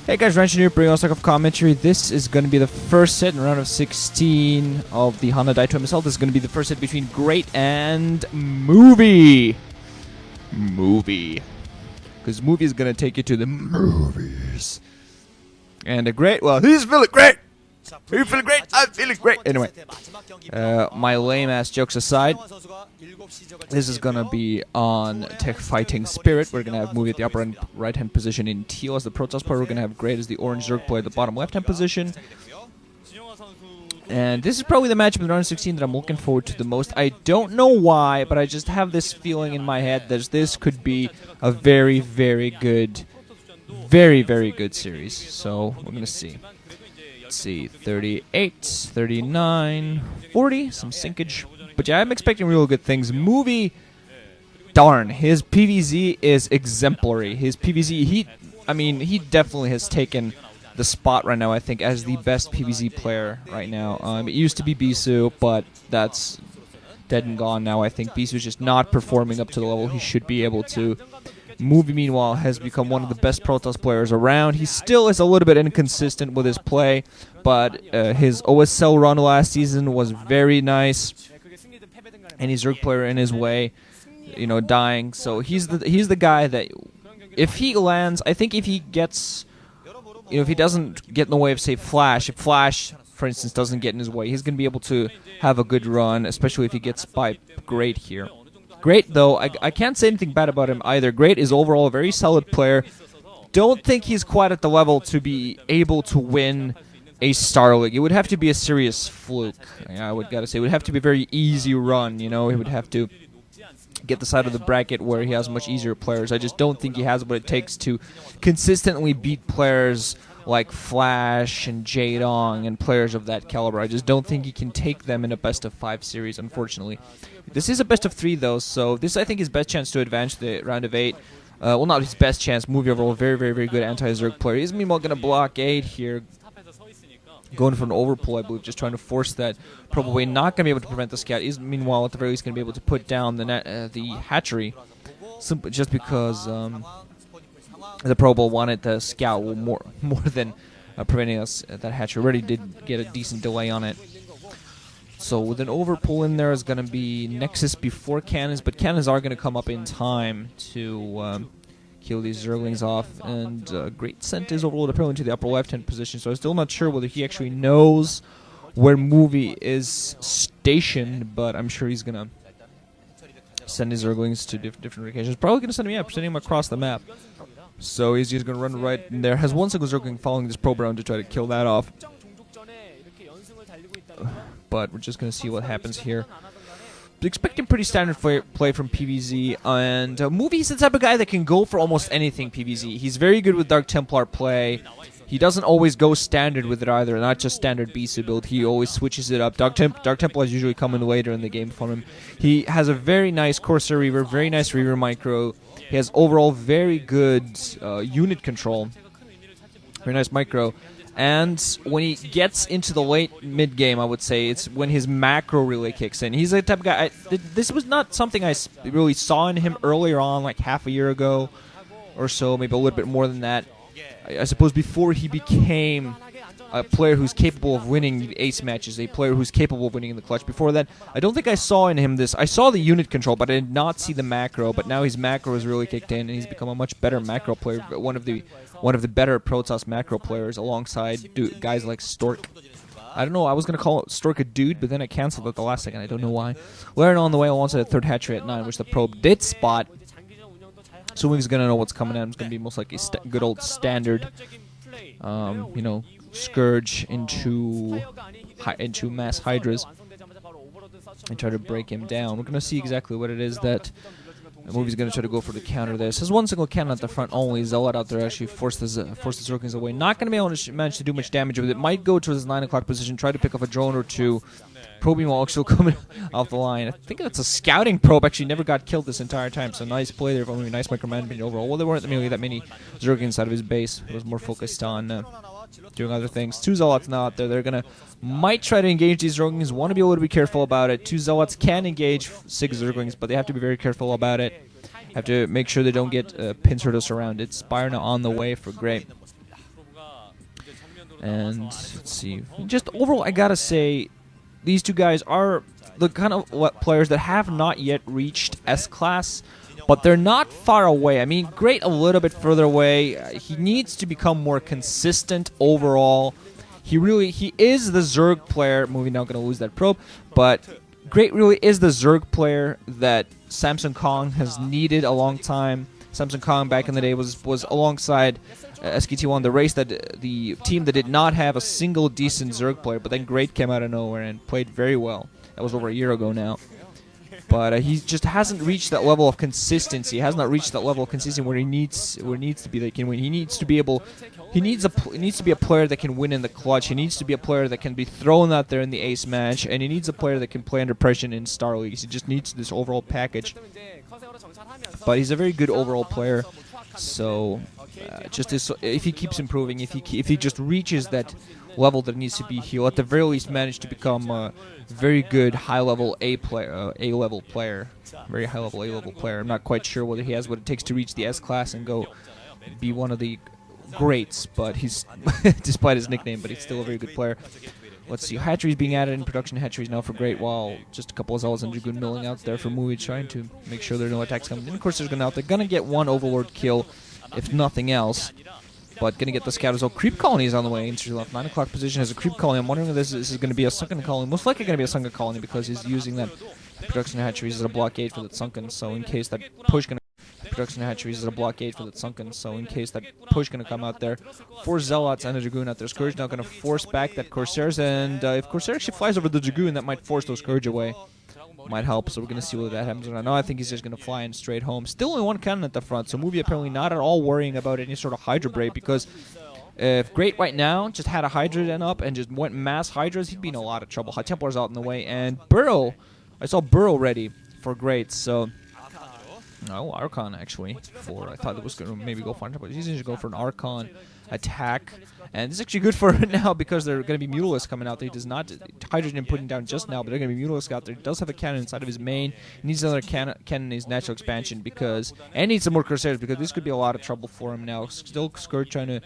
Hey guys, Ranch here, bringing us StarCraft commentary. This is going to be the first set in round of 16 of the Hana Daetoo himself. This is going to be the first set between Great and Movie. Because Movie is going to take you to the movies. And a Great, well, he's feeling great. Are you feeling great? I'm feeling great. Anyway, my lame-ass jokes aside, this is going to be on Tech Fighting Spirit. We're going to have Movie at the upper right-hand position in teal as the Protoss player. We're going to have Great as the orange Zerg player at the bottom left-hand position. And this is probably the matchup in round 16 that I'm looking forward to the most. I don't know why, but I just have this feeling in my head that this could be a very, very good series. So, we're going to see. Let's see, 38, 39, 40, some sinkage. But yeah, I'm expecting real good things. Movie, darn, his PvZ is exemplary. His PvZ, he definitely has taken the spot right now, I think, as the best PvZ player right now. It used to be Bisu, but that's dead and gone now. I think Bisu's just not performing up to the level he should be able to. Movie, meanwhile, has become one of the best Protoss players around. He still is a little bit inconsistent with his play, but his OSL run last season was very nice. And he's a Zerg player in his way, you know, dying. So he's the guy that, if he lands, I think if he gets, you know, if he doesn't get in the way of, say, Flash, if Flash, for instance, doesn't get in his way, he's going to be able to have a good run, especially if he gets by Great here. Great, though, I can't say anything bad about him either. Great is overall a very solid player. Don't think he's quite at the level to be able to win a Star League. It would have to be a serious fluke, I would gotta say. It would have to be a very easy run, you know. He would have to get the side of the bracket where he has much easier players. I just don't think he has what it takes to consistently beat players like Flash and Jaedong and players of that caliber. I just don't think he can take them in a best-of-5 series, unfortunately. This is a best-of-3, though, so this, I think, is best chance to advance to the round of 8. Well, not his best chance. Movie overall, very good anti-Zerg player. He's meanwhile going to blockade here, going for an overpull, I believe, just trying to force that. Probably not going to be able to prevent the scout. He's, meanwhile, at the very least, going to be able to put down the hatchery, simply just because the Pro Bowl wanted the scout more than preventing us. That hatchery already did get a decent delay on it. So with an overpull in there is going to be Nexus before cannons, but cannons are going to come up in time to kill these Zerglings off. And Great sent his overload apparently to the upper left-hand position, so I'm still not sure whether he actually knows where Movie is stationed, but I'm sure he's going to send his Zerglings to different locations. Probably going to send him across the map. So he's just going to run right in there. Has one single Zergling following this probe round to try to kill that off. But we're just going to see what happens here. Expecting pretty standard play from PvZ, and Movie's the type of guy that can go for almost anything PvZ. He's very good with Dark Templar play. He doesn't always go standard with it either, not just standard Bisu build. He always switches it up. Dark Templars usually come in later in the game for him. He has a very nice Corsair Reaver, very nice Reaver micro. He has overall very good unit control, very nice micro. And when he gets into the late mid-game, I would say, it's when his macro really kicks in. He's the type of guy... this was not something I really saw in him earlier on, like half a year ago or so, maybe a little bit more than that. I suppose before he became a player who's capable of winning the ace matches, a player who's capable of winning in the clutch. Before that, I don't think I saw in him this... I saw the unit control, but I did not see the macro. But now his macro has really kicked in, and he's become a much better macro player. One of the better Protoss macro players alongside guys like Stork. I don't know, I was going to call Stork a dude, but then I canceled at the last second. I don't know why. Later on the way, alongside a third hatchery at 9, which the probe did spot. So he's going to know what's coming at him. It's going to be most like a good old standard, you know, Scourge into mass Hydras and try to break him down. We're going to see exactly what it is that the Movie's going to try to go for the counter there. It has one single cannon at the front only. Zealot out there actually force the Zerglings away. Not going to be able to manage to do much damage with it. Might go to his 9 o'clock position, try to pick off a drone or two. Probing while still coming off the line. I think that's a scouting probe. Actually never got killed this entire time. So nice play there. Only nice micromanagement overall. Well, there weren't really that many Zerglings out of his base. It was more focused on doing other things. 2 Zealots now out there. They're going to might try to engage these Zerglings. Want to be a little bit careful about it. 2 Zealots can engage 6 Zerglings, but they have to be very careful about it. Have to make sure they don't get pincerdos around it. Spire now on the way for Great. And let's see. Just overall, I gotta say, these two guys are the kind of players that have not yet reached S-Class, but they're not far away. I mean, Great a little bit further away. He needs to become more consistent overall. He is the Zerg player. Movie now going to lose that probe, but Great really is the Zerg player that Samsung Kong has needed a long time. Samsung Kong back in the day was alongside SKT1, the race that the team that did not have a single decent Zerg player, but then Great came out of nowhere and played very well. That was over a year ago now. But he just hasn't reached that level of consistency. He has not reached that level of consistency where he needs to be that can win. He needs to be able. He needs to be a player that can win in the clutch. He needs to be a player that can be thrown out there in the ace match, and he needs a player that can play under pressure in Star Leagues. He just needs this overall package. But he's a very good overall player. So if he keeps improving, if he just reaches that level that needs to be, he'll at the very least manage to become a very good high-level A-level player, very high-level A-level player. I'm not quite sure whether he has what it takes to reach the S-Class and go be one of the greats, but he's despite his nickname, but he's still a very good player. Let's see, hatcheries being added in production. Hatcheries now for Great, while just a couple of Zealots and Dragoon milling out there for Movie, trying to make sure there are no attacks coming in. Of course, there's going out. They're going to get one Overlord kill, if nothing else. But going to get the scout as well. Creep colony is on the way into the left 9 o'clock position as a creep colony. I'm wondering if this is going to be a sunken colony. Most likely going to be a sunken colony because he's using that production hatcheries as a blockade for that sunken. So in case that push going to production hatcheries as a blockade for that sunken. So in case that push going to come out there, 4 Zealots and a Dragoon out there. Scourge now going to force back that Corsairs, and if Corsair actually flies over the Dragoon, that might force those Scourge away. Might help, so we're going to see whether that happens or not. No, I think he's just going to fly in straight home. Still only one cannon at the front, so Movie apparently not at all worrying about any sort of Hydra break, because if Great right now just had a Hydra then up and just went mass Hydras, he'd be in a lot of trouble. High Templar's out in the way, and Burrow, I saw Burrow ready for Great, so... No, Archon actually. I thought it was going to maybe go for but he's going to go for an Archon attack. And this is actually good for it now because they're going to be Mutalisks coming out there. He does not Hydrogen putting down just now, but they're going to be Mutalisks out there. He does have a cannon inside of his main. He needs another cannon in his natural expansion and needs some more Corsairs because this could be a lot of trouble for him now. Still Scourge trying to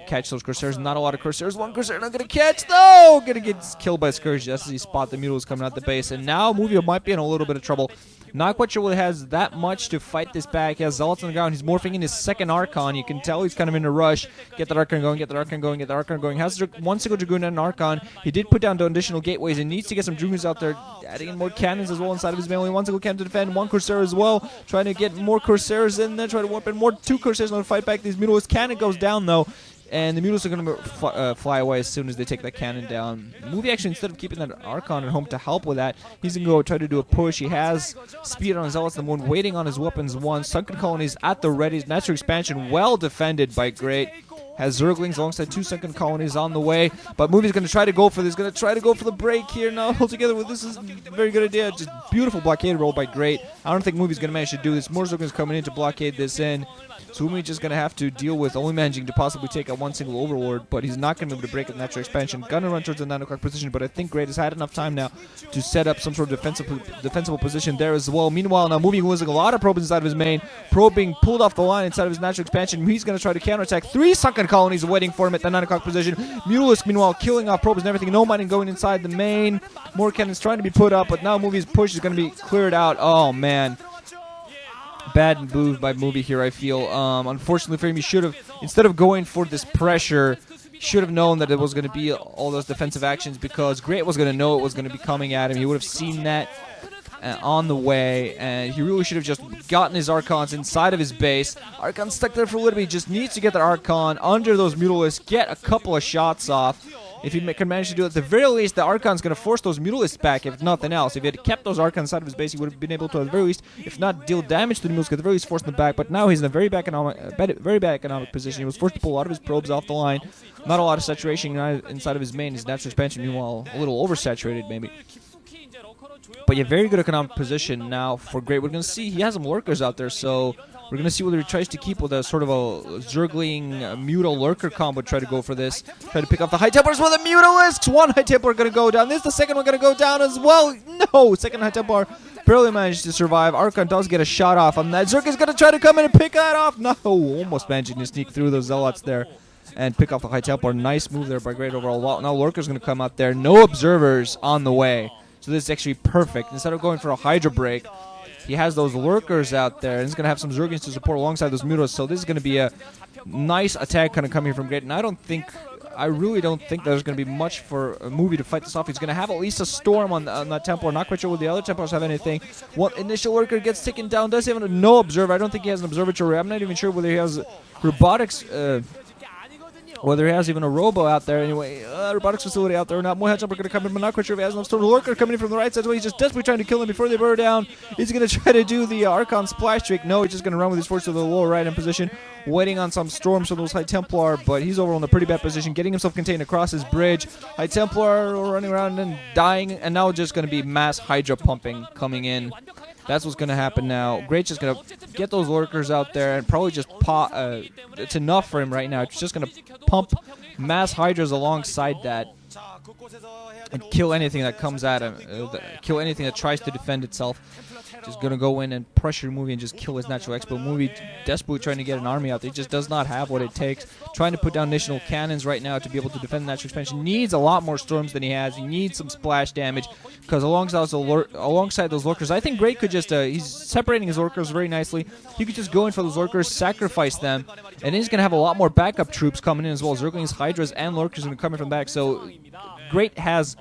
catch those Corsairs. Not a lot of Corsairs. One Corsair not going to catch. No! Going to get killed by Scourge just as he spot the Mutalisks coming out the base. And now Movio might be in a little bit of trouble. Not quite sure whether he has that much to fight this back. He has Zealots on the ground. He's morphing in his second Archon. You can tell he's kind of in a rush. Get that Archon going, get that Archon going, get that Archon going. Has one single Dragoon and an Archon. He did put down the additional gateways and needs to get some Dragoons out there, adding in more cannons as well inside of his melee. One single cannon to defend, one Corsair as well. Trying to get more Corsairs in there, trying to warp in more 2 Corsairs on the fight back. These Mutalisks cannon goes down though. And the Mutalisks are going to fly away as soon as they take that cannon down. Movie actually, instead of keeping that Archon at home to help with that, he's going to go try to do a push. He has speed on his Zealots, the one waiting on his weapons. One Sunken Colonies at the ready. Natural expansion well defended by Great. Has Zerglings alongside 2 Sunken Colonies on the way. But Movie's going to try to go for this. Going to try to go for the break here now altogether. This is a very good idea. Just beautiful blockade roll by Great. I don't think Movie's going to manage to do this. More Zerglings coming in to blockade this in. So Movie's just going to have to deal with only managing to possibly take out one single Overlord, but he's not going to be able to break the natural expansion. Gonna run towards the 9 o'clock position, but I think Great has had enough time now to set up some sort of defensible position there as well. Meanwhile, now Movie losing a lot of probes inside of his main. Probe being pulled off the line inside of his natural expansion. He's going to try to counterattack. 3 Sunken Colonies waiting for him at the 9 o'clock position. Mutalisk, meanwhile, killing off probes and everything. No mining going inside the main. More cannons trying to be put up, but now Movie's push is going to be cleared out. Oh, man. Bad move by Movie here, I feel. Unfortunately for him, he should have, instead of going for this pressure, should have known that it was going to be all those defensive actions, because Great was going to know it was going to be coming at him. He would have seen that on the way, and he really should have just gotten his Archons inside of his base. Archon stuck there for a little bit. He just needs to get the Archon under those Mutalisks, get a couple of shots off. If he can manage to do it, at the very least, the Archon's going to force those Mutalisks back, if nothing else. If he had kept those Archons inside of his base, he would have been able to, at the very least, if not deal damage to the Mutalisks, at the very least force them back. But now he's in a very bad economic position. He was forced to pull a lot of his probes off the line. Not a lot of saturation inside of his main. His natural expansion, meanwhile, a little oversaturated, maybe. But yeah, very good economic position now for Great. We're going to see he has some lurkers out there, so we're going to see whether he tries to keep with a sort of a Zergling Mutal Lurker combo, try to go for this. Try to pick up the High Templars with the Mutalisks. One High Templar going to go down. This is the second one going to go down as well. No, second High Templar barely managed to survive. Archon does get a shot off on that. Zerg is going to try to come in and pick that off. No, almost managing to sneak through those Zealots there. and pick off the High Templar. Nice move there by Great overall. Well, now Lurker's going to come out there. No observers on the way. So this is actually perfect. Instead of going for a Hydra break, he has those Lurkers out there, and he's going to have some Zerglings to support alongside those Mutos. So this is going to be a nice attack kind of coming from Great. And I really don't think there's going to be much for a movie to fight this off. He's going to have at least a Storm on that Templar. Not quite sure will the other Templars have anything. One initial Lurker gets taken down. Does he have no Observer? I don't think he has an Observatory. I'm not even sure whether he has robotics... whether he has even a robo out there. Anyway, robotics facility out there or not. More Headjumper going to come in, but not quite sure if he has enough. Storm Lurker coming in from the right side. So he's just desperately trying to kill him before they burn down. He's going to try to do the Archon splash trick. No, he's just going to run with his force to the lower right hand position, waiting on some storms from those High Templar, but he's over on a pretty bad position, getting himself contained across his bridge. High Templar running around and dying, and now just going to be mass Hydra pumping coming in. That's what's going to happen now. Great's just going to get those Lurkers out there and probably just pop. It's enough for him right now. It's just going to pump mass Hydras alongside that and kill anything that comes at him. Kill anything that tries to defend itself. Just going to go in and pressure Movie and just kill his natural expo. Movie desperately trying to get an army out there. He just does not have what it takes. Trying to put down additional cannons right now to be able to defend the natural expansion. Needs a lot more storms than he has. He needs some splash damage because alongside those Lurkers, I think Great could just, he's separating his Lurkers very nicely. He could just go in for those Lurkers, sacrifice them, and then he's going to have a lot more backup troops coming in as well. Zerglings, Hydras, and Lurkers are going to come in from back. So Great has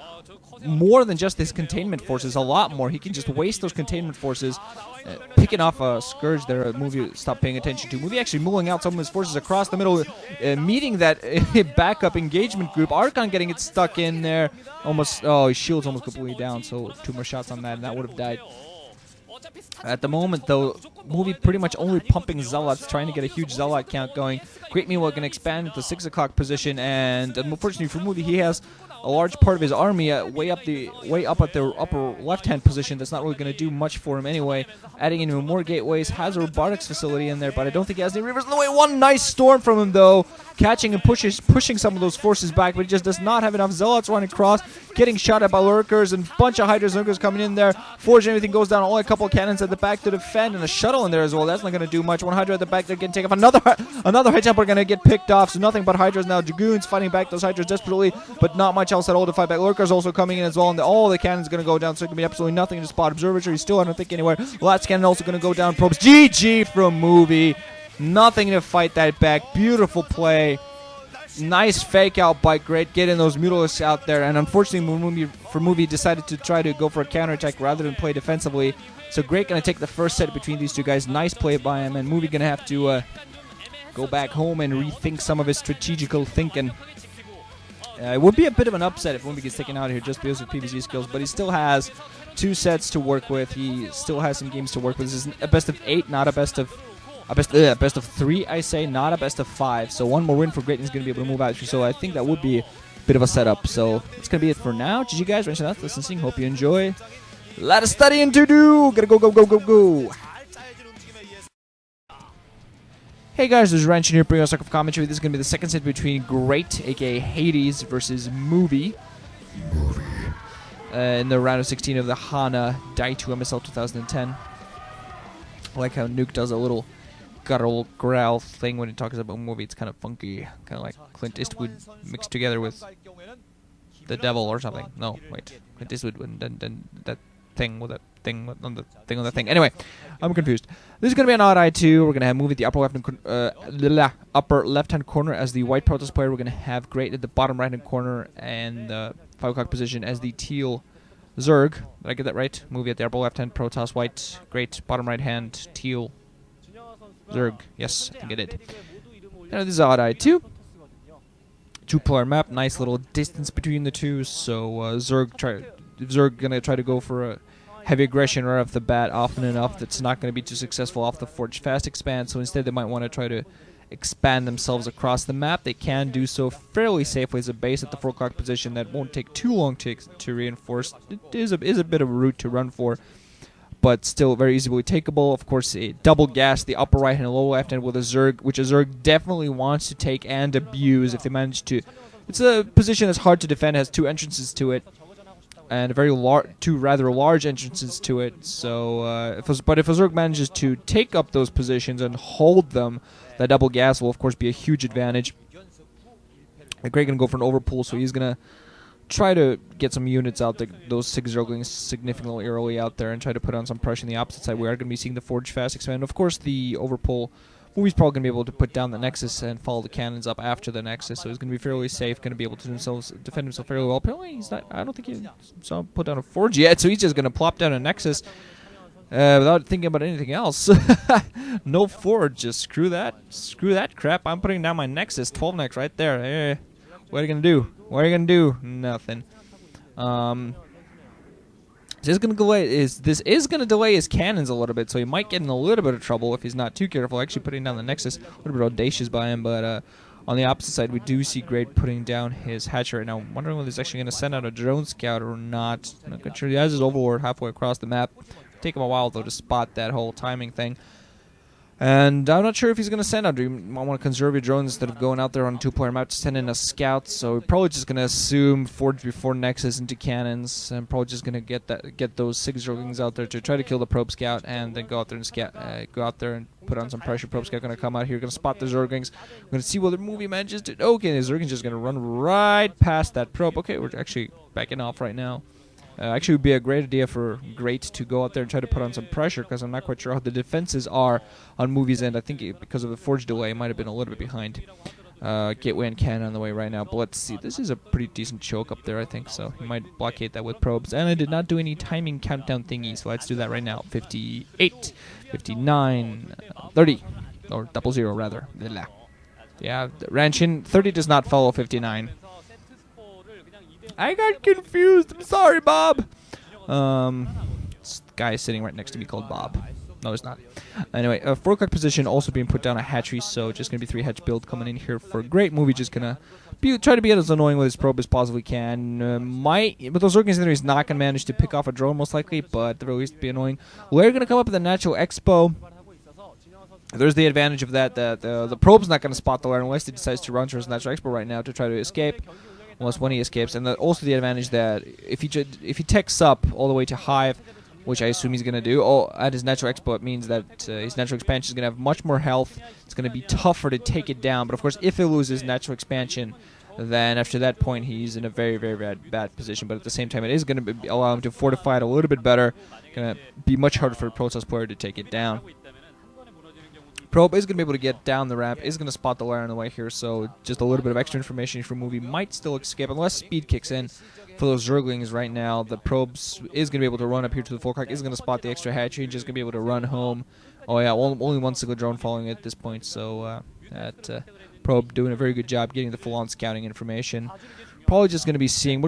more than just his containment forces, a lot more. He can just waste those containment forces, picking off a Scourge there. Movie stopped paying attention to. Movie actually mulling out some of his forces across the middle, meeting that backup engagement group. Archon getting it stuck in there. Almost, oh, his shield's almost completely down, so 2 more shots on that, and that would have died. At the moment, though, Movie pretty much only pumping Zealots, trying to get a huge Zealot count going. Great meanwhile going to expand into 6 o'clock position, and unfortunately for Movie, he has a large part of his army way up at the upper left-hand position. That's not really going to do much for him anyway. Adding in more gateways, has a robotics facility in there, but I don't think he has any rivers in the way. One nice storm from him, though, catching and pushing some of those forces back, but he just does not have enough Zealots running across, getting shot at by Lurkers, and a bunch of Hydras and Lurkers coming in there. Forge and everything goes down, only a couple of cannons at the back to defend, and a shuttle in there as well. That's not going to do much. One Hydra at the back, they're getting taken off. Another High Templar going to get picked off, so nothing but Hydras now. Dragoons fighting back those Hydras desperately, but not much else at all to fight back. Lurkers also coming in as well, and all the cannons going to go down, so it can be absolutely nothing to spot. Observatory still, I don't think, anywhere. Last cannon also going to go down. Probes. GG from Movie. Nothing to fight that back. Beautiful play. Nice fake out by Great, getting those Mutalisks out there, and unfortunately Movie decided to try to go for a counterattack rather than play defensively. So Great going to take the first set between these two guys. Nice play by him, and Movie going to have to go back home and rethink some of his strategical thinking. It would be a bit of an upset if Movie gets taken out here just because of PvZ skills, but he still has 2 sets to work with. He still has some games to work with. This is a best of 8, not a best of... best of 3, I say, not a best of 5. So one more win for Great, and he's going to be able to move out. So I think that would be a bit of a setup. So that's going to be it for now. GG guys, Wrench out, listening. Hope you enjoy. A lot of studying to do. Gotta go. Hey guys, this is Wrench here, bringing us StarCraft commentary. This is going to be the second set between Great, aka Hades, versus Movie. In the round of 16 of the Hana Daetoo MSL 2010. I like how Nuke does a little guttural growl thing when he talks about Movie. It's kind of funky, kind of like Clint Eastwood mixed together with the devil or something. No, wait, Clint Eastwood and then that thing with that thing on the thing on the thing. Anyway, I'm confused. This is gonna be an odd eye too. We're gonna have Movie at the upper left-hand corner as the white Protoss player. We're gonna have Great at the bottom right-hand corner and 5 o'clock position as the teal Zerg. Did I get that right? Movie at the upper left-hand, Protoss white, Great, bottom right-hand, teal, Zerg. Yes, I think I did. Now this is odd eye too. 2-player map, nice little distance between the two. So Zerg gonna try to go for a heavy aggression right off the bat often enough. That's not gonna be too successful off the Forge Fast expand. So instead, they might want to try to expand themselves across the map. They can do so fairly safely as a base at the 4 o'clock position. That won't take too long to reinforce. It is a bit of a route to run for, but still very easily takeable. Of course, a double gas the upper right and lower left hand with a Zerg, which a Zerg definitely wants to take and abuse if they manage to. It's a position that's hard to defend. It has 2 entrances to it, and a very 2 rather large entrances to it. So, if a Zerg manages to take up those positions and hold them, that double gas will of course be a huge advantage. Great gonna go for an overpull, so he's gonna try to get some units out there, those 6 Zerglings significantly early out there, and try to put on some pressure on the opposite side. We are going to be seeing the Forge fast expand. Of course, the overpull, Movie's probably going to be able to put down the Nexus and follow the cannons up after the Nexus, so he's going to be fairly safe, going to be able to defend himself fairly well. Apparently, he's not. I don't think he saw him put down a Forge yet, so he's just going to plop down a Nexus without thinking about anything else. No Forge, just screw that crap. I'm putting down my Nexus, 12 Nex right there. What are you going to do? What are you gonna do? Nothing. This is gonna delay his cannons a little bit, so he might get in a little bit of trouble if he's not too careful. Actually, putting down the Nexus, a little bit audacious by him, but on the opposite side, we do see Great putting down his hatcher right now. I'm wondering whether he's actually gonna send out a drone scout or not. I'm not quite sure. He has his Overlord halfway across the map. Take him a while though to spot that whole timing thing. And I'm not sure if he's going to send out. You might want to conserve your drones instead of going out there on a 2-player map to send in a scout. So we're probably just going to assume Forge before Nexus into cannons. And probably just going to get those 6 Zerglings out there to try to kill the Probe Scout. And then go out there and go out there and put on some pressure. Probe Scout going to come out here. Going to spot the Zerglings. We're going to see what the movie manages to... Okay, the Zerglings just going to run right past that Probe. Okay, we're actually backing off right now. Actually, it would be a great idea for Great to go out there and try to put on some pressure, because I'm not quite sure how the defenses are on Movie's end. I think because of the Forge delay, it might have been a little bit behind. Gateway and cannon on the way right now, but let's see. This is a pretty decent choke up there, I think, so he might blockade that with probes. And I did not do any timing countdown thingy, so let's do that right now. 58, 59, 30, or 00 rather. Yeah, Ranshin, 30 does not follow 59. I got confused. I'm sorry, Bob. This guy is sitting right next to me called Bob. No, it's not. Anyway, 4 o'clock position also being put down a hatchery, so just going to be 3 hatch build coming in here for Great. Movie just going to try to be as annoying with his probe as possibly can. But those Organizers, he's not going to manage to pick off a drone most likely, but at the very least be annoying. We're going to come up with a natural expo. There's the advantage of that the probe's not going to spot the lair unless he decides to run towards natural expo right now to try to escape. Unless when he escapes, and also the advantage that if he techs up all the way to Hive, which I assume he's going to do, at his natural expo, it means that his natural expansion is going to have much more health. It's going to be tougher to take it down. But of course, if he loses natural expansion, then after that point, he's in a very, very bad position. But at the same time, it is going to allow him to fortify it a little bit better. Going to be much harder for a Protoss player to take it down. Probe is going to be able to get down the ramp, is going to spot the lair on the way here, so just a little bit of extra information for Movie might still escape, unless speed kicks in for those Zerglings right now. The Probes is going to be able to run up here to the 4 o'clock, is going to spot the extra hatchery, just going to be able to run home. Oh yeah, only 1 single drone following at this point, so that Probe doing a very good job getting the full-on scouting information. Probably just going to be seeing...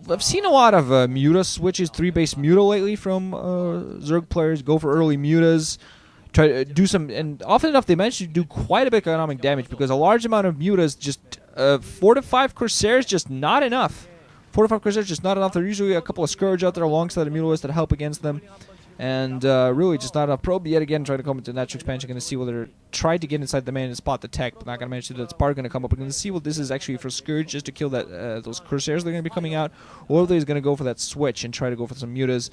I've seen a lot of Muta switches, 3-base Muta lately from Zerg players, go for early Mutas. Try to do some, and often enough they manage to do quite a bit of economic damage, because a large amount of Mutas, just 4 to 5 Corsairs, just not enough. 4 to 5 Corsairs, just not enough. There are usually a couple of Scourge out there alongside the Mutalists that help against them, and really just not enough. Probe yet again trying to come into natural expansion, going to see whether try to get inside the main and spot the tech, but not going to manage to do that. Spark going to come up. We're going to see what this is actually for Scourge, just to kill that those Corsairs that are going to be coming out, or whether he's going to go for that switch and try to go for some Mutas.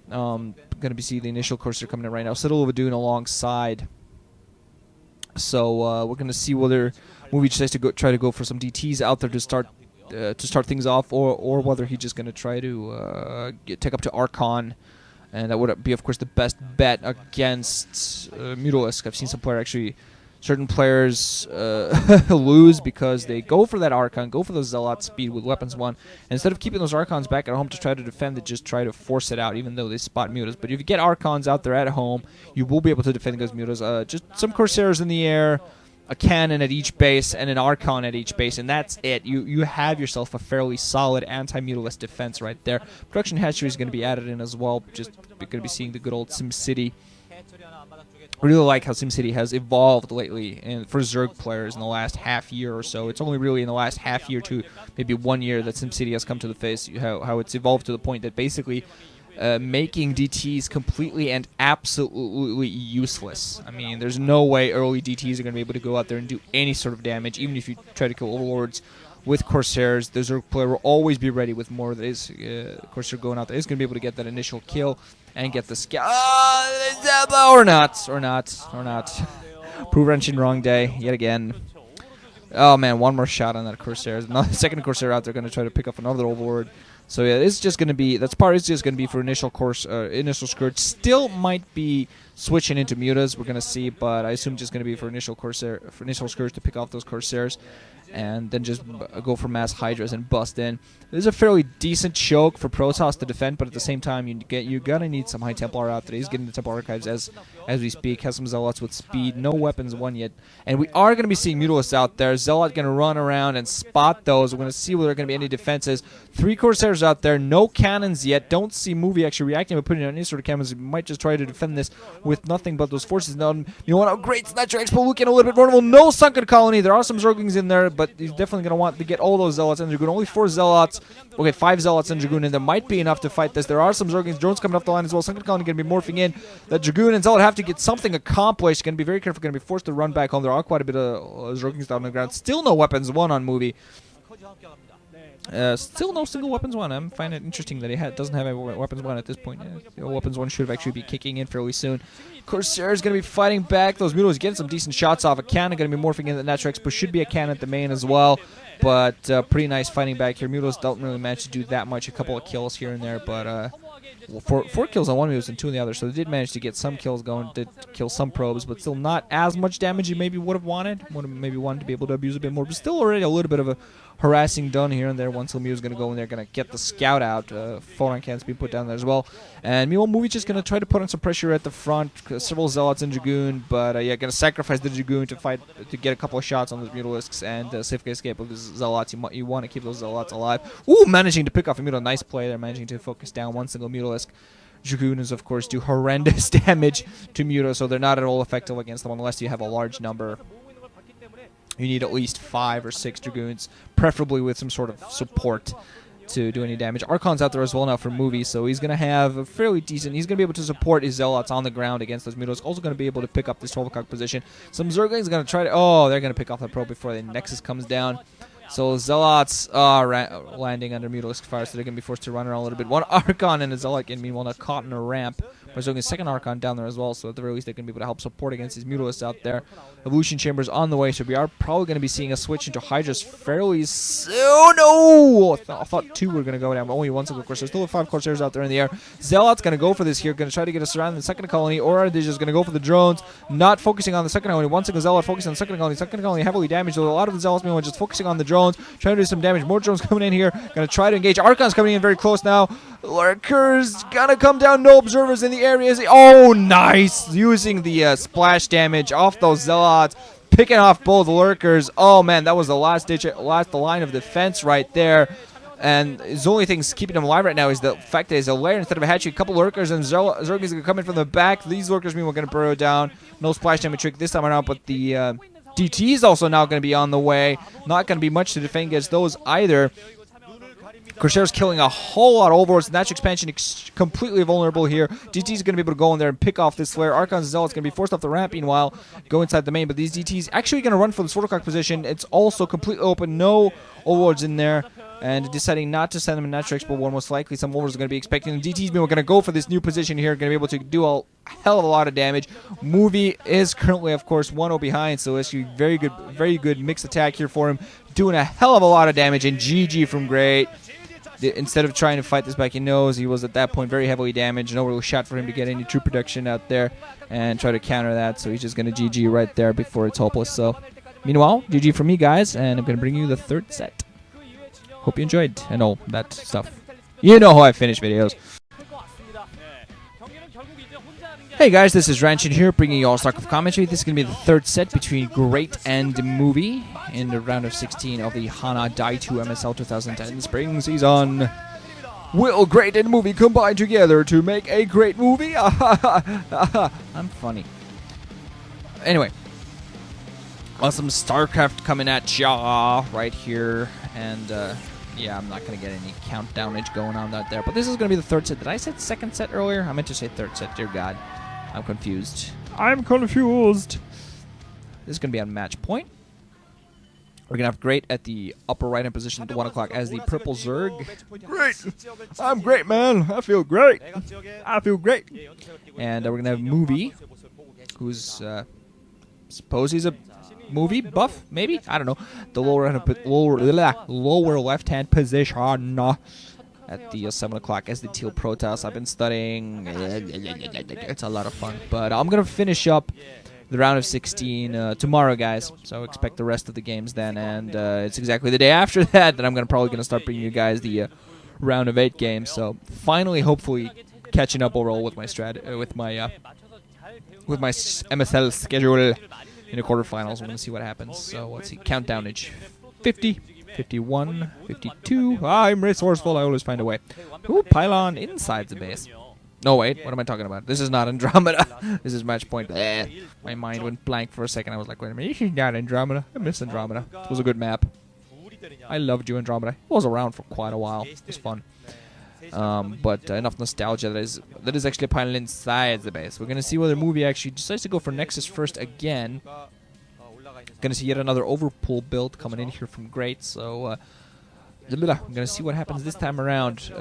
Going to be seeing the initial Corsair coming in right now. Settle over doing alongside. So we're going to see whether Movie decides to try to go for some DTs out there to start things off, or whether he's just going to try to take up to Archon, and that would be, of course, the best bet against Mutalisk. I've seen certain players lose because they go for that Archon, go for the Zealot speed with Weapons 1. And instead of keeping those Archons back at home to try to defend, they just try to force it out, even though they spot Mutas. But if you get Archons out there at home, you will be able to defend against Mutas. Just some Corsairs in the air, a cannon at each base, and an Archon at each base, and that's it. You have yourself a fairly solid anti-Mutalist defense right there. Production hatchery is going to be added in as well. Just going to be seeing the good old SimCity. I really like how SimCity has evolved lately for Zerg players in the last half year or so. It's only really in the last half year to maybe 1 year that SimCity has come to the face, how it's evolved to the point that basically making DTs completely and absolutely useless. I mean, there's no way early DTs are going to be able to go out there and do any sort of damage, even if you try to kill Overlords with Corsairs. The Zerg player will always be ready with more that is Corsair going out there. Is going to be able to get that initial kill and get the scout. Or not. Prove wrenching wrong day yet again. Oh man, one more shot on that Corsair. Another second Corsair out there going to try to pick up another overlord. So yeah, it's just going to be, that's part is just going to be for initial initial scourge. Still might be switching into mutas. We're going to see, but I assume just going to be for initial Corsair, for initial scourge to pick off those Corsairs, and then just go for mass Hydras and bust in. This is a fairly decent choke for Protoss to defend, but at the same time, you're gonna need some High Templar out there. He's getting the Templar Archives as we speak. Has some Zealots with speed, no weapons won yet, and we are gonna be seeing Mutalisks out there. Zealot gonna run around and spot those. We're gonna see whether there are gonna be any defenses. 3 Corsairs out there, no cannons yet. Don't see Movie actually reacting by putting on any sort of cannons. We might just try to defend this with nothing but those forces. Now, you know what? Oh, great Snatcher Expo looking a little bit vulnerable. No Sunken Colony. There are some Zerglings in there, but he's definitely going to want to get all those Zealots and Dragoon. Only 4 Zealots. Okay, 5 Zealots and Dragoon, and there might be enough to fight this. There are some Zerglings. Drones coming off the line as well. Sunken Colony going to be morphing in. The Dragoon and Zealot have to get something accomplished. Going to be very careful. Going to be forced to run back home. There are quite a bit of Zerglings down on the ground. Still no weapons won on Movie. Still no single weapons one. I find it interesting that he doesn't have a weapons one at this point. Weapons one should have actually be kicking in fairly soon. Corsair is going to be fighting back. Those Mutos getting some decent shots off. A cannon going to be morphing in the Natural Expo. Should be a cannon at the main as well. But pretty nice fighting back here. Mutos don't really manage to do that much. A couple of kills here and there, but well, 4 kills on one Mutos and 2 on the other. So they did manage to get some kills going. Did kill some probes, but still not as much damage you maybe would have wanted. Would have maybe wanted to be able to abuse a bit more. But still already a little bit of a harassing done here and there. One Lemieux is going to go in there, going to get the scout out. Photon cannons being put down there as well. And meanwhile, Movie just going to try to put on some pressure at the front. Several Zealots and Dragoon, but yeah, going to sacrifice the Dragoon to fight to get a couple of shots on those Mutalisks and safely escape of the Zealots. You want to keep those Zealots alive. Ooh, managing to pick off a Mutal. Nice play there, managing to focus down one single Mutalisk. Dragoons, of course, do horrendous damage to Muta, so they're not at all effective against them unless you have a large number. You need at least 5 or 6 Dragoons, preferably with some sort of support to do any damage. Archon's out there as well now for Movie, so he's going to have a fairly decent... He's going to be able to support his Zealots on the ground against those Mutos. Also going to be able to pick up this 12 o'clock position. Some Zerglings are going to try to... Oh, they're going to pick off the probe before the Nexus comes down. So Zealots are landing under Mutalisk fire, so they're going to be forced to run around a little bit. One Archon and a Zealot, and meanwhile, not caught in a ramp. There's only a second Archon down there as well, so at the very least, they're going to be able to help support against these Mutalisks out there. Evolution Chambers on the way, so we are probably going to be seeing a switch into Hydras fairly soon. No! I thought 2 were going to go down, but only 1 single Corsair. Still have 5 Corsairs out there in the air. Zealot's going to go for this here, going to try to get us around the second colony, or are they just going to go for the drones, not focusing on the second colony. 1 single Zealot focusing on the second colony. Second colony heavily damaged, though a lot of the Zealots meanwhile just focusing on the drones, trying to do some damage. More drones coming in here. Going to try to engage. Archon's coming in very close now. Lurkers gonna come down. No observers in the area. Oh, nice! Using the splash damage off those Zealots. Picking off both Lurkers. Oh, man, that was the last line of defense right there. And the only thing keeping them alive right now is the fact that he's a lair instead of a hatchery. A couple Lurkers and Zerglings are coming from the back. These Lurkers meanwhile going to burrow down. No splash damage trick this time around, but the DT is also now going to be on the way. Not going to be much to defend against those either. Corsair's killing a whole lot of overlords. Natural expansion completely vulnerable here. DT's going to be able to go in there and pick off this flare. Archon's Zealot's going to be forced off the ramp meanwhile. Go inside the main, but these DT's actually going to run for the sword o'clock position. It's also completely open. No overlords in there. And deciding not to send them in Natural Expo 1, most likely some overlords are going to be expecting. The DT's going to go for this new position here. Going to be able to do a hell of a lot of damage. Movie is currently, of course, 1-0 behind, so it's very good mixed attack here for him. Doing a hell of a lot of damage, and GG from Great. Instead of trying to fight this back, he knows he was at that point very heavily damaged. No real shot for him to get any true production out there and try to counter that. So he's just going to GG right there before it's hopeless. So meanwhile, GG from me, guys, and I'm going to bring you the 3rd set. Hope you enjoyed and all that stuff. You know how I finish videos. Hey guys, this is Ranchin here, bringing you all StarCraft commentary. This is going to be the 3rd set between Great and Movie in the round of 16 of the Hana Daetoo MSL 2010 spring season. Will Great and Movie combine together to make a great movie? I'm funny. Anyway, awesome StarCraft coming at ya right here, and yeah, I'm not going to get any countdownage going on that there, but this is going to be the 3rd set. Did I say 2nd set earlier? I meant to say 3rd set, dear God. I'm confused. I'm confused. This is going to be on match point. We're going to have Great at the upper right-hand position at the 1 o'clock as the purple Zerg. Great! I'm great, man. I feel great. I feel great. And we're going to have Movie, who's, suppose he's a movie buff, maybe? I don't know. The lower left-hand position at the 7 o'clock as the Teal Protoss. I've been studying. It's a lot of fun. But I'm going to finish up the round of 16 tomorrow, guys. So expect the rest of the games then. And it's exactly the day after that I'm probably going to start bringing you guys the round of 8 games. So finally, hopefully, catching up overall with my with my MSL schedule in the quarterfinals. We're going to see what happens. So let's see. Countdownage. 50. 51, 52. I'm resourceful. I always find a way. Ooh, pylon inside the base. No, wait. What am I talking about? This is not Andromeda. This is match point. My mind went blank for a second. I was like, wait a minute. This is not Andromeda. I miss Andromeda. It was a good map. I loved you, Andromeda. It was around for quite a while. It was fun. But enough nostalgia. That is actually a pylon inside the base. We're going to see whether the movie actually decides to go for Nexus first again. Gonna see yet another overpull build coming in here from Great, so I'm gonna see what happens this time around.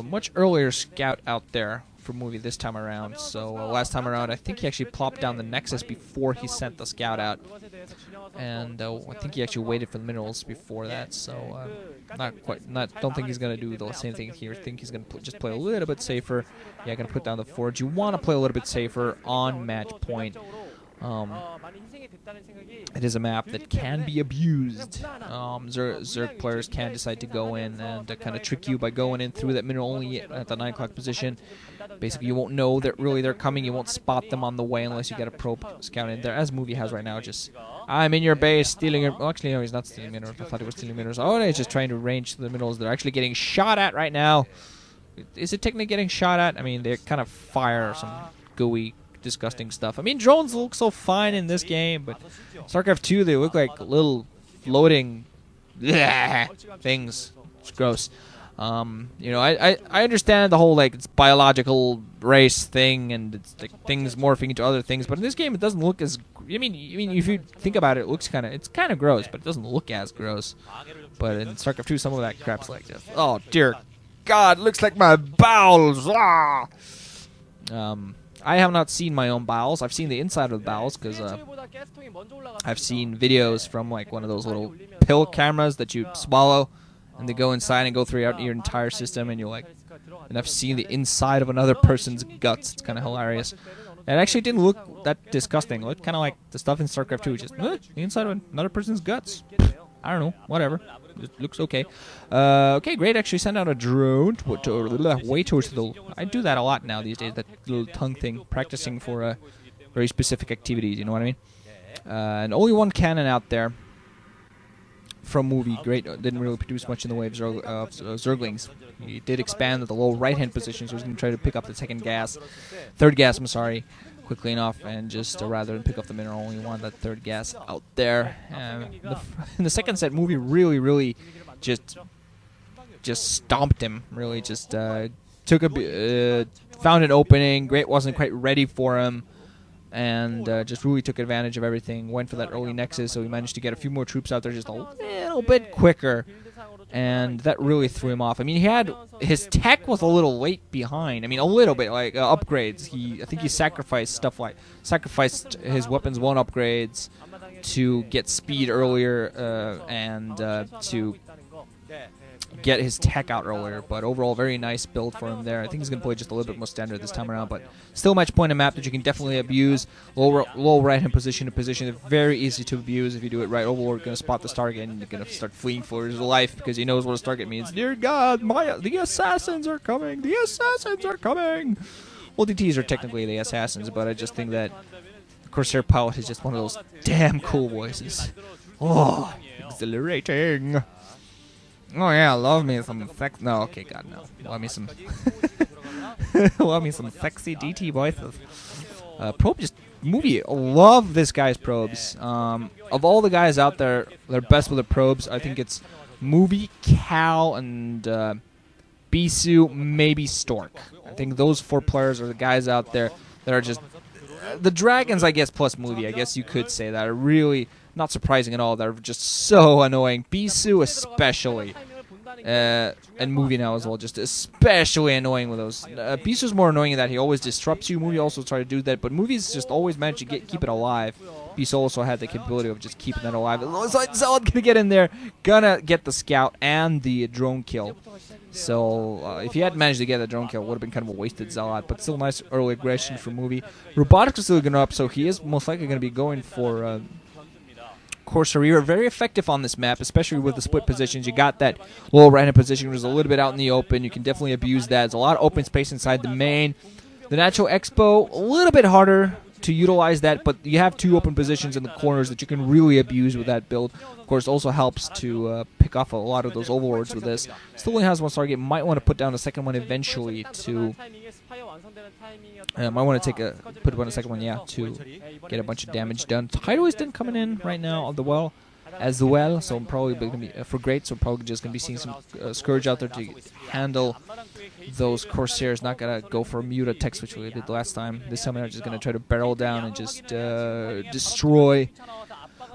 Much earlier scout out there for movie this time around. So last time around, I think he actually plopped down the Nexus before he sent the scout out, and I think he actually waited for the minerals before that. So don't think he's gonna do the same thing here. I think he's gonna just play a little bit safer. Yeah, gonna put down the forge. You want to play a little bit safer on match point. It is a map that can be abused. Zerg players can decide to go in and kind of trick you by going in through that mineral only at the 9 o'clock position. Basically, you won't know that really they're coming. You won't spot them on the way unless you get a probe scout in there, as movie has right now. Just, I'm in your base, stealing your... Well, actually, no, he's not stealing minerals. I thought he was stealing minerals. Oh, no, he's just trying to range the minerals. They're actually getting shot at right now. Is it technically getting shot at? I mean, they kind of fire some gooey, disgusting stuff. I mean, drones look so fine in this game, but StarCraft 2, they look like little floating things. It's gross. You know, I understand the whole, like, it's biological race thing, and it's like things morphing into other things, but in this game, it doesn't look as... I mean, if you think about it, it looks it's kind of gross, but it doesn't look as gross. But in StarCraft 2, some of that crap's like this. Oh, dear God, looks like my bowels. Ah! I have not seen my own bowels. I've seen the inside of the bowels because I've seen videos from like one of those little pill cameras that you swallow and they go inside and go through your entire system, and you're like, and I've seen the inside of another person's guts. It's kind of hilarious. It actually didn't look that disgusting. It looked kind of like the stuff in StarCraft 2, just the inside of another person's guts. I don't know, whatever. It looks okay. Okay, great. Actually, send out a drone way towards the... I do that a lot now these days, that little tongue thing, practicing for very specific activities, you know what I mean? And only one cannon out there from movie. Great. Didn't really produce much in the way of Zerglings. He did expand at the low right-hand position, so he's going to try to pick up the third gas, I'm sorry, quickly enough, and just rather than pick up the mineral, only want that third gas out there. In the second set, movie really just stomped him. Really just took found an opening. Great wasn't quite ready for him, and just really took advantage of everything. Went for that early Nexus, so he managed to get a few more troops out there just a little bit quicker. And that really threw him off. I mean, his tech was a little late behind. I mean, a little bit, like upgrades. I think he sacrificed his weapons 1 upgrades to get speed earlier and to get his tech out earlier. But overall, very nice build for him there. I think he's going to play just a little bit more standard this time around, but still match point a map that you can definitely abuse. Low right-hand position, that's very easy to abuse if you do it right. Overlord going to spot the target, and you're going to start fleeing for his life because he knows what a target means. Dear God, the assassins are coming! The assassins are coming! Well, DTs are technically the assassins, but I just think that Corsair Pilot is just one of those damn cool voices. Oh, exhilarating! Oh yeah, love me some sex. No, okay, God, no. Love me some. Love me some sexy DT voices. Probe just movie. Love this guy's probes. Of all the guys out there, they're best with the probes. I think it's movie, Cal, and Bisu, maybe Stork. I think those 4 players are the guys out there that are just the dragons. I guess plus movie. I guess you could say that are really. Not surprising at all. They're just so annoying. Bisu especially. And Movie now as well. Just especially annoying with those. Bisu's more annoying in that he always disrupts you. Movie also tries to do that. But Movie's just always managed to keep it alive. Beast also had the capability of just keeping that alive. Zealot gonna get in there, gonna get the scout and the drone kill. So if he had managed to get the drone kill, it would have been kind of a wasted Zealot, but still nice early aggression for movie. Robotics is still going up, so he is most likely going to be going for Corsair Reaver. Very effective on this map, especially with the split positions. You got that low right-hand position, which is a little bit out in the open. You can definitely abuse that. There's a lot of open space inside the main. The Natural Expo, a little bit harder to utilize that, but you have two open positions in the corners that you can really abuse with that build. Of course, also helps to pick off a lot of those overlords with this. Still only has one target. Might want to put down a second one eventually to. Might want to put one a second one, yeah, to get a bunch of damage done. Tidal is then coming in right now on the well as well, so I'm probably going to be for great. So I'm probably just going to be seeing some Scourge out there to handle those Corsairs. Not gonna go for a mute attacks, which we did last time. This time I'm just gonna try to barrel down and just destroy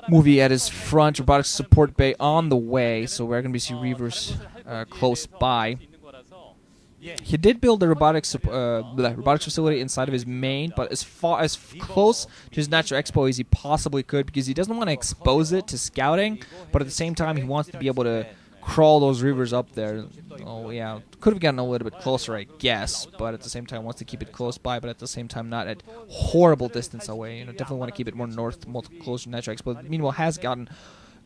Movie at his front. Robotics support bay on the way, so we're gonna be seeing Reavers close by. He did build the robotics facility inside of his main, but as close to his Natural Expo as he possibly could, because he doesn't want to expose it to scouting, but at the same time he wants to be able to crawl those Reavers up there. Oh yeah, could have gotten a little bit closer, I guess, but at the same time wants to keep it close by, but at the same time not at horrible distance away. You know, definitely want to keep it more north, more closer to Natural Expo. Meanwhile,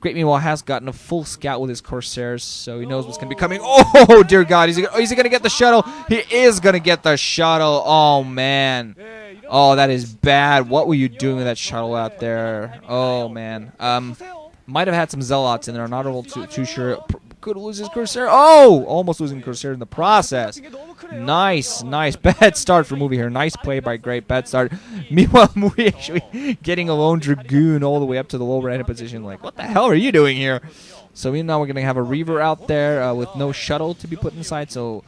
Great Meanwhile has gotten a full scout with his Corsairs, so he knows what's going to be coming. Oh, dear God. Is he going to get the shuttle? He is going to get the shuttle. Oh, man. Oh, that is bad. What were you doing with that shuttle out there? Oh, man. Might have had some Zealots in there. I'm not all too sure. Could lose his Corsair. Oh! Almost losing Corsair in the process. Nice. Bad start for Movie here. Nice play by Great. Bad start. Meanwhile, Movie actually getting a lone Dragoon all the way up to the low right-hand position. Like, what the hell are you doing here? So now we're going to have a Reaver out there with no shuttle to be put inside. So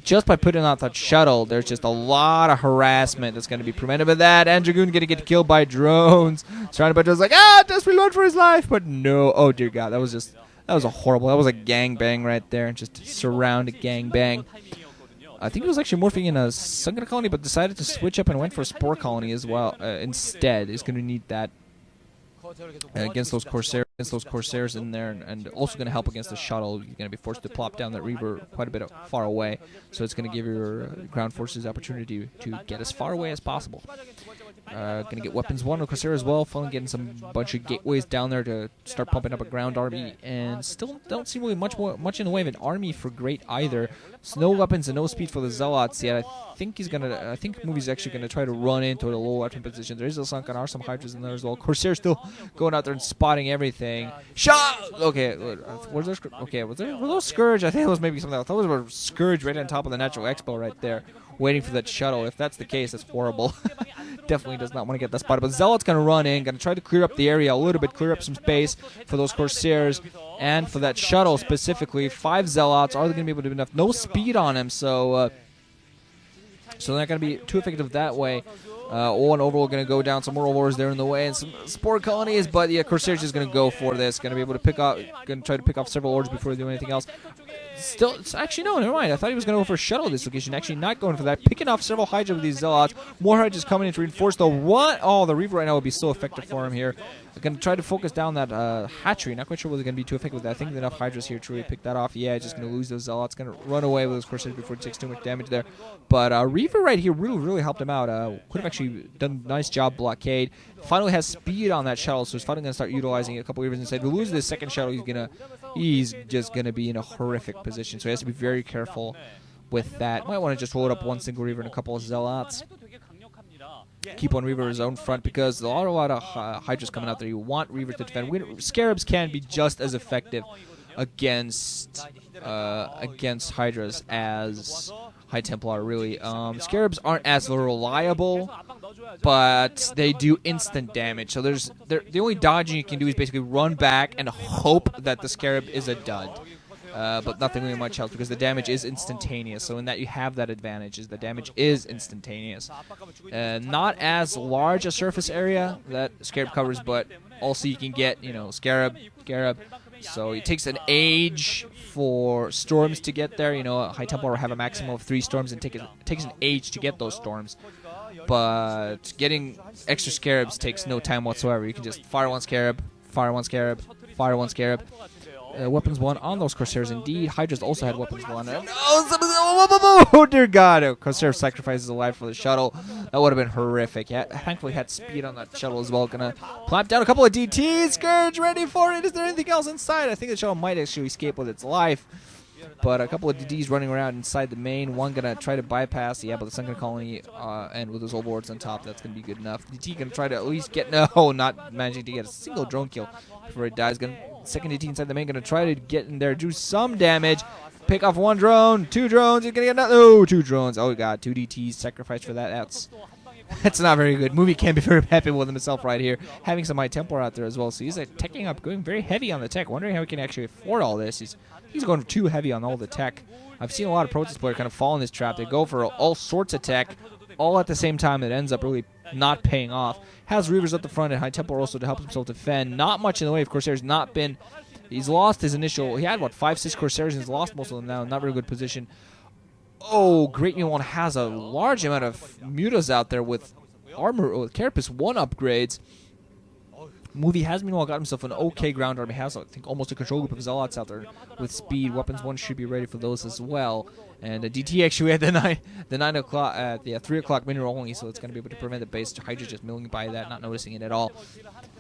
just by putting out that shuttle, there's just a lot of harassment that's going to be prevented by that. And Dragoon going to get killed by drones. Surrounded by drones like, just reload for his life. But no. Oh, dear God. That was a gangbang right there. Just surround a gangbang. I think he was actually morphing in a Sunken Colony, but decided to switch up and went for a Spore Colony as well. Instead, he's going to need that against those Corsairs in there, and also going to help against the shuttle. You're going to be forced to plop down that Reaver quite a bit far away, so it's going to give your ground forces the opportunity to get as far away as possible. Going to get weapons 1 with Corsair as well. Finally getting some bunch of gateways down there to start pumping up a ground army, and still don't see really much in the way of an army for Great either. So no weapons and no speed for the Zealots yet. I think Movie's actually gonna try to run into the low weapon position. There is a Sunken, are some Hydras in there as well. Corsair still going out there and spotting everything. Shot. Okay, were those Scourge? I think it was maybe something else. I thought it was a Scourge right on top of the Natural Expo right there, waiting for that shuttle. If that's the case, that's horrible. Definitely does not want to get that spotted. But Zealot's going to run in, going to try to clear up the area a little bit, clear up some space for those Corsairs and for that shuttle specifically. 5 Zealots. Are they going to be able to do enough? No speed on him, so they're not going to be too effective that way. One Overlord going to go down. Some more Overlords there in the way, and some Spore Colonies. But yeah, Corsairs is going to go for this. Going to be able to try to pick off several Lords before they do anything else. Still, actually, no, never mind. I thought he was going to go for a shuttle this location. Actually, not going for that. Picking off several Hydra with these Zealots. More Hydras coming in to reinforce, though. What? Oh, the Reaver right now would be so effective for him here. Going to try to focus down that hatchery. Not quite sure whether they're going to be too effective with that. I think enough Hydras here to really pick that off. Yeah, just going to lose those Zealots. Going to run away with those Corsairs before it takes too much damage there. But Reaver right here really helped him out. Could have actually done a nice job blockade. Finally has speed on that shuttle, so he's finally going to start utilizing a couple of Reavers inside. If we lose this second shuttle, he's just going to be in a horrific position. So he has to be very careful with that. Might want to just roll it up one single Reaver and a couple of Zealots. Keep one Reaver in his own front, because there are a lot of Hydras coming out there. You want Reavers to defend. Scarabs can be just as effective against Hydras as High Templar, really. Scarabs aren't as reliable, but they do instant damage. So the only dodging you can do is basically run back and hope that the Scarab is a dud. But nothing really much else, because the damage is instantaneous. So in that you have that advantage, is the damage is instantaneous. Not as large a surface area that Scarab covers, but also you can get, Scarab. So it takes an age for storms to get there. High Templar will have a maximum of 3 storms, and it takes an age to get those storms. but getting extra scarabs takes no time whatsoever. You can just fire one scarab, fire one scarab, fire one scarab. Weapons 1 on those Corsairs indeed. Hydra's also had weapons 1. Oh dear God! Corsair sacrifices a life for the shuttle. That would have been horrific. Yeah, thankfully had speed on that shuttle as well. Gonna plop down a couple of DTs. Scourge ready for it. Is there anything else inside? I think the shuttle might actually escape with its life. But a couple of DDs running around inside the main. One gonna try to bypass. Yeah, but the Sunken Colony and with those overlords on top, that's gonna be good enough. DT gonna try to at least get not managing to get a single drone kill before it dies. Second DT inside the main gonna try to get in there, do some damage. Pick off one drone, 2 drones. He's gonna get another. Oh, 2 drones. Oh God, 2 DTs sacrificed for that. That's not very good. Movie can't be very happy with himself right here. Having some High Templar out there as well. So he's teching up, going very heavy on the tech. Wondering how he can actually afford all this. He's going too heavy on all the tech. I've seen a lot of Protest players kind of fall in this trap. They go for all sorts of tech, all at the same time. It ends up really not paying off. Has Reavers up the front and High Templar also to help himself defend. Not much in the way of Corsairs. Not been. He's lost his initial. He had what 5-6 Corsairs and he's lost most of them now. Not very good position. Oh, Great New One has a large amount of mutas out there with armor, with Carapace 1 upgrades. Movie has meanwhile got himself an okay ground army. Has I think almost a control group of zealots out there with speed. Weapons 1 should be ready for those as well. And DT actually at the 9 o'clock, 3 o'clock mineral only, so it's going to be able to prevent the base. Hydra just milling by that, not noticing it at all.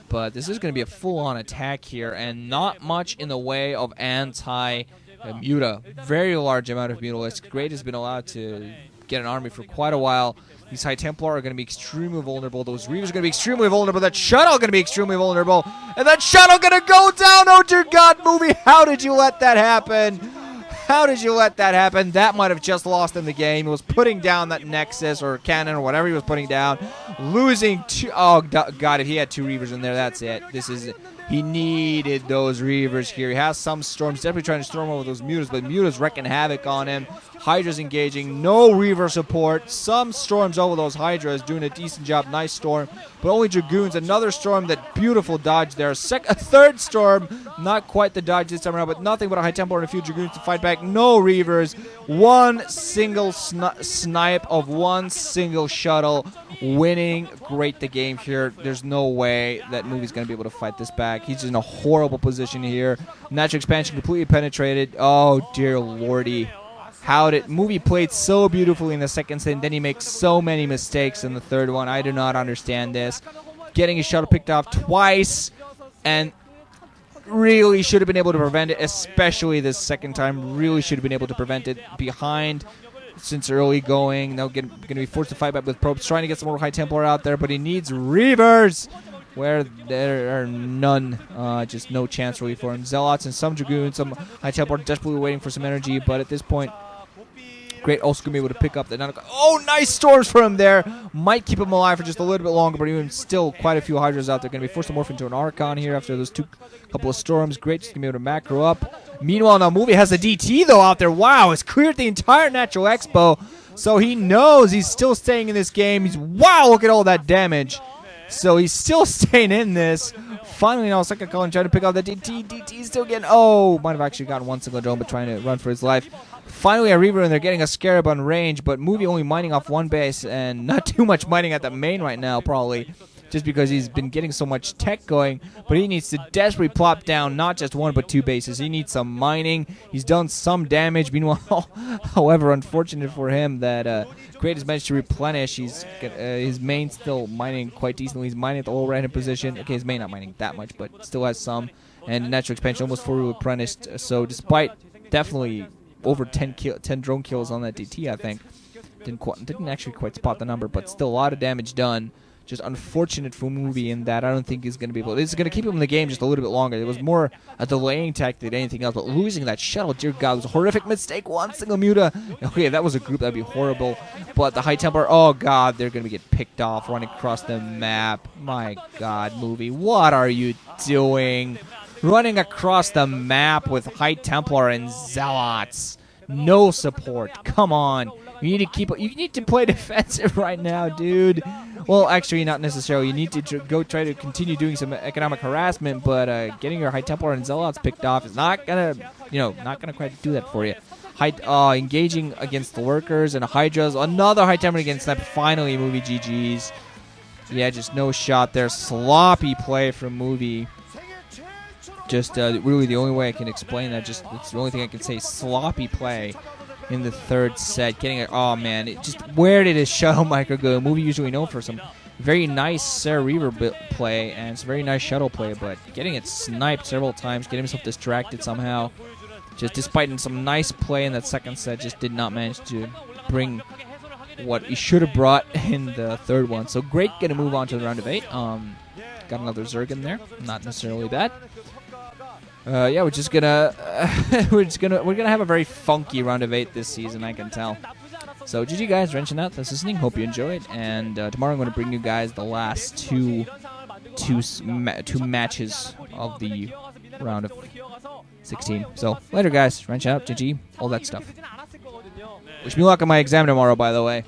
But this is going to be a full-on attack here, and not much in the way of anti-muta. Very large amount of mutalisks. Great has been allowed to get an army for quite a while. These High Templar are going to be extremely vulnerable. Those Reavers are going to be extremely vulnerable. That shuttle going to be extremely vulnerable. And that shuttle going to go down. Oh, dear God, Movie. How did you let that happen? How did you let that happen? That might have just lost him the game. He was putting down that Nexus or Cannon or whatever he was putting down. Losing 2. Oh, God, if he had 2 Reavers in there, that's it. He needed those Reavers here. He has some storms. Definitely trying to storm over those mutas, but mutas wrecking havoc on him. Hydra's engaging. No Reaver support. Some storms over those Hydras. Doing a decent job. Nice storm. But only Dragoons. Another storm. That beautiful dodge there. A third storm. Not quite the dodge this time around, but nothing but a High Templar and a few Dragoons to fight back. No Reavers. One single snipe of one single shuttle. Winning. Great the game here. There's no way that Movie's going to be able to fight this back. He's in a horrible position here. Natural expansion completely penetrated. Oh, dear lordy. How did Movie played so beautifully in the second set, and then he makes so many mistakes in the third one. I do not understand this. Getting his shuttle picked off twice, and really should have been able to prevent it, especially this second time. Really should have been able to prevent it behind since early going. Now going to be forced to fight back with probes, trying to get some more High Templar out there, but he needs Reavers, where there are none. Just no chance really for him. Zealots and some Dragoons, some High Templar desperately waiting for some energy, but at this point, Great also going to be able to pick up the 9 o'clock. Oh, nice storms for him there. Might keep him alive for just a little bit longer, but even still quite a few Hydras out there. Going to be forced to morph into an Archon here after those couple of storms. Great, just going to be able to macro up. Meanwhile, now Movie has a DT though out there. Wow, it's cleared the entire Natural Expo, so he knows he's still staying in this game. Wow, look at all that damage. So he's still staying in this. Finally now, Second Colin trying to pick out the DT. DT still getting, might have actually gotten one single drone, but trying to run for his life. Finally a Reaver, and they're getting a Scarab on range, but Movie only mining off one base, and not too much mining at the main right now, probably. Just because he's been getting so much tech going, but he needs to desperately plop down not just 1 but 2 bases. He needs some mining. He's done some damage. Meanwhile, however, unfortunate for him that Great has managed to replenish. His main still mining quite decently. He's mining at the low right-hand position. Okay, his main not mining that much, but still has some. And natural expansion almost fully replenished. So despite definitely over 10 drone kills on that DT, I think. Didn't actually quite spot the number, but still a lot of damage done. Just unfortunate for Movie in that I don't think he's going to be able to. It's going to keep him in the game just a little bit longer. It was more a delaying tactic than anything else, but losing that shuttle, dear God, was a horrific mistake. One single muta. Okay, if that was a group, that'd be horrible. But the High Templar, oh God, they're going to get picked off running across the map. My God, Movie, what are you doing? Running across the map with High Templar and Zealots. No support. Come on. You need to play defensive right now, dude. Well, actually, not necessarily. You need to go try to continue doing some economic harassment, but getting your High Templar and Zealots picked off is not gonna, not gonna quite do that for you. engaging against the lurkers and Hydras. Another high tempo against Sniper. Finally, Movie GG's. Yeah, just no shot there. Sloppy play from Movie. Just really the only way I can explain that. Just it's the only thing I can say. Sloppy play in the third set. Getting it. Oh man, where did his shuttle micro go? Movie usually known for some very nice Sarah Reaver play and some very nice shuttle play, but getting it sniped several times, getting himself distracted somehow. Just despite some nice play in that second set, just did not manage to bring what he should have brought in the third one. So great, gonna move on to the round of 8. Got another Zerg in there, not necessarily bad. Yeah, we're gonna have a very funky round of 8 this season, I can tell. So GG guys, wrenching out, thanks for listening. Hope you enjoyed, and tomorrow I'm gonna bring you guys the last two matches of the round of 16. So later guys, wrench out, GG, all that stuff. Wish me luck on my exam tomorrow, by the way.